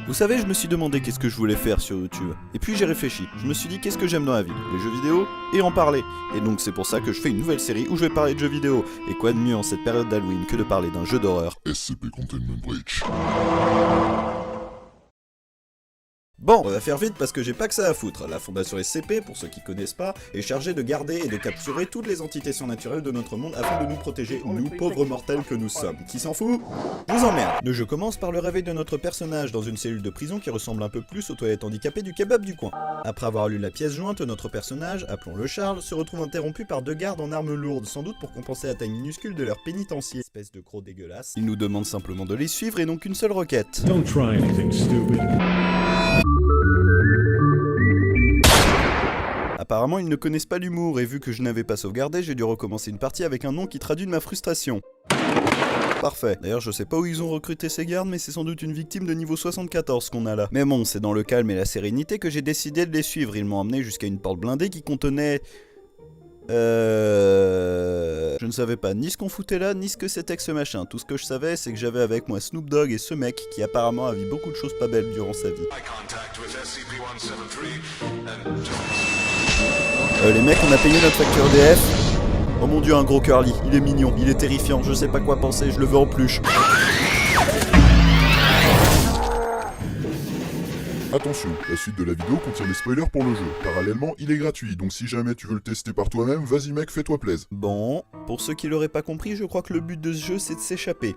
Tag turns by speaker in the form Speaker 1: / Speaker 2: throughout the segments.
Speaker 1: Vous savez, je me suis demandé qu'est-ce que je voulais faire sur YouTube. Et puis j'ai réfléchi. Je me suis dit qu'est-ce que j'aime dans la vie, les jeux vidéo et en parler. Et donc c'est pour ça que je fais une nouvelle série où je vais parler de jeux vidéo. Et quoi de mieux en cette période d'Halloween que de parler d'un jeu d'horreur.
Speaker 2: SCP Containment Breach.
Speaker 1: Bon, on va faire vite parce que j'ai pas que ça à foutre. La fondation SCP, pour ceux qui connaissent pas, est chargée de garder et de capturer toutes les entités surnaturelles de notre monde afin de nous protéger, nous pauvres mortels que nous sommes. Qui s'en fout? Je vous emmerde. Le jeu commence par le réveil de notre personnage dans une cellule de prison qui ressemble un peu plus aux toilettes handicapées du kebab du coin. Après avoir lu la pièce jointe, notre personnage, appelons-le Charles, se retrouve interrompu par deux gardes en armes lourdes, sans doute pour compenser la taille minuscule de leur pénitencier. Espèce de gros dégueulasse. Ils nous demandent simplement de les suivre et n'ont qu'une seule requête.
Speaker 3: Don't try anything stupid.
Speaker 1: Apparemment, ils ne connaissent pas l'humour, et vu que je n'avais pas sauvegardé, j'ai dû recommencer une partie avec un nom qui traduit de ma frustration. Parfait. D'ailleurs, je sais pas où ils ont recruté ces gardes, mais c'est sans doute une victime de niveau 74 qu'on a là. Mais bon, c'est dans le calme et la sérénité que j'ai décidé de les suivre. Ils m'ont emmené jusqu'à une porte blindée qui contenait... Je ne savais pas ni ce qu'on foutait là, ni ce que c'était que ce machin. Tout ce que je savais, c'est que j'avais avec moi Snoop Dogg et ce mec qui apparemment a vu beaucoup de choses pas belles durant sa vie. Les mecs, on a payé notre facture EDF. Oh mon dieu, un gros curly, il est mignon, il est terrifiant, je sais pas quoi penser, je le veux en peluche.
Speaker 2: Attention, la suite de la vidéo contient des spoilers pour le jeu. Parallèlement, il est gratuit, donc si jamais tu veux le tester par toi-même, vas-y mec, fais-toi plaisir.
Speaker 1: Bon, pour ceux qui l'auraient pas compris, je crois que le but de ce jeu c'est de s'échapper.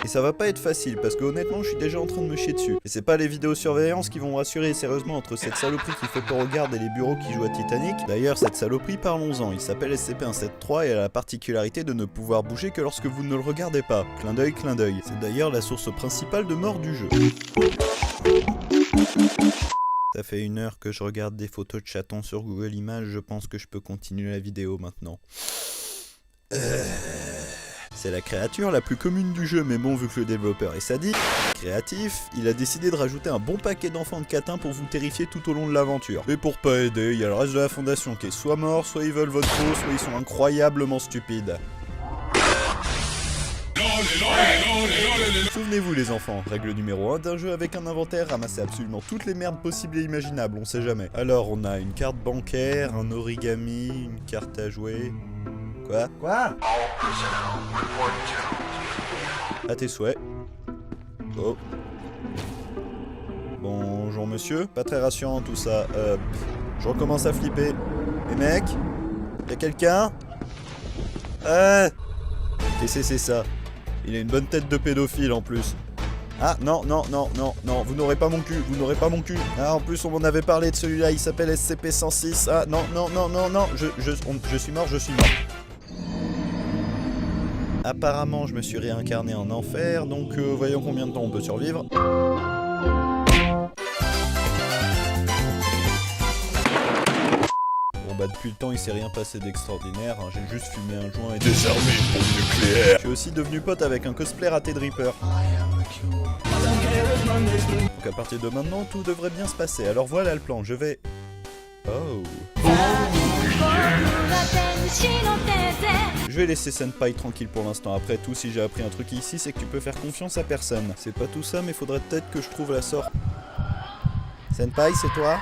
Speaker 1: Et ça va pas être facile, parce que honnêtement je suis déjà en train de me chier dessus. Et c'est pas les vidéosurveillances qui vont rassurer sérieusement entre cette saloperie qui fait peur aux gardes et les bureaux qui jouent à Titanic. D'ailleurs cette saloperie, parlons-en, il s'appelle SCP-173 et a la particularité de ne pouvoir bouger que lorsque vous ne le regardez pas. Clin d'œil, clin d'œil. C'est d'ailleurs la source principale de mort du jeu. Ça fait 1 heure que je regarde des photos de chatons sur Google Images, je pense que je peux continuer la vidéo maintenant. C'est la créature la plus commune du jeu, mais bon, vu que le développeur est sadique, créatif, il a décidé de rajouter un bon paquet d'enfants de catins pour vous terrifier tout au long de l'aventure. Et pour pas aider, il y a le reste de la fondation qui est soit mort, soit ils veulent votre peau, soit ils sont incroyablement stupides. Souvenez-vous les enfants, règle numéro 1 d'un jeu avec un inventaire, ramassez absolument toutes les merdes possibles et imaginables, on sait jamais. Alors on a une carte bancaire, un origami, une carte à jouer... Quoi? À tes souhaits. Oh. Bonjour monsieur, pas très rassurant tout ça. Je recommence à flipper. Les mecs? Y'a quelqu'un? Qu'est-ce que c'est ça? Il a une bonne tête de pédophile en plus. Ah non, vous n'aurez pas mon cul, Ah en plus on m'en avait parlé de celui-là, il s'appelle SCP-106. Ah non, je suis mort. Apparemment je me suis réincarné en enfer, donc voyons combien de temps on peut survivre. Bon bah depuis le temps il s'est rien passé d'extraordinaire, hein. J'ai juste fumé un joint et désarmé une bombe nucléaire. Je suis aussi devenu pote avec un cosplay raté de Reaper. Donc à partir de maintenant tout devrait bien se passer, alors voilà le plan, je vais... Oh. Je vais laisser Senpai tranquille pour l'instant, après tout si j'ai appris un truc ici c'est que tu peux faire confiance à personne. C'est pas tout ça mais faudrait peut-être que je trouve la sorte. Senpai c'est toi?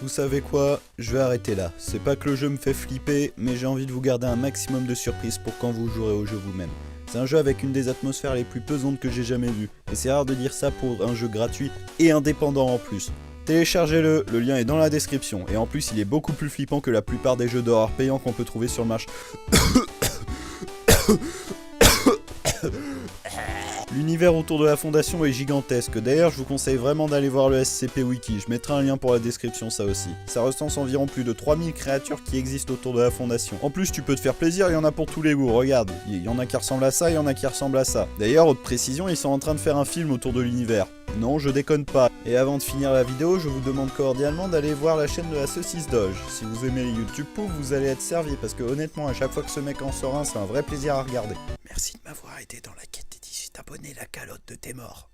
Speaker 1: Vous savez quoi? Je vais arrêter là. C'est pas que le jeu me fait flipper, mais j'ai envie de vous garder un maximum de surprises pour quand vous jouerez au jeu vous-même. C'est un jeu avec une des atmosphères les plus pesantes que j'ai jamais vues. Et c'est rare de dire ça pour un jeu gratuit et indépendant en plus. Téléchargez-le, le lien est dans la description. Et en plus il est beaucoup plus flippant que la plupart des jeux d'horreur payants qu'on peut trouver sur le marché. L'univers autour de la fondation est gigantesque, d'ailleurs je vous conseille vraiment d'aller voir le SCP Wiki, je mettrai un lien pour la description ça aussi. Ça recense environ plus de 3000 créatures qui existent autour de la fondation. En plus tu peux te faire plaisir, il y en a pour tous les goûts, regarde, il y en a qui ressemblent à ça, il y en a qui ressemblent à ça. D'ailleurs, autre précision, ils sont en train de faire un film autour de l'univers. Non, je déconne pas. Et avant de finir la vidéo, je vous demande cordialement d'aller voir la chaîne de la saucisse Doge. Si vous aimez les YouTube poufs, vous allez être servi, parce que honnêtement, à chaque fois que ce mec en sort un, c'est un vrai plaisir à regarder. Merci de m'avoir aidé dans la quête des 18 abonnés, la calotte de tes morts.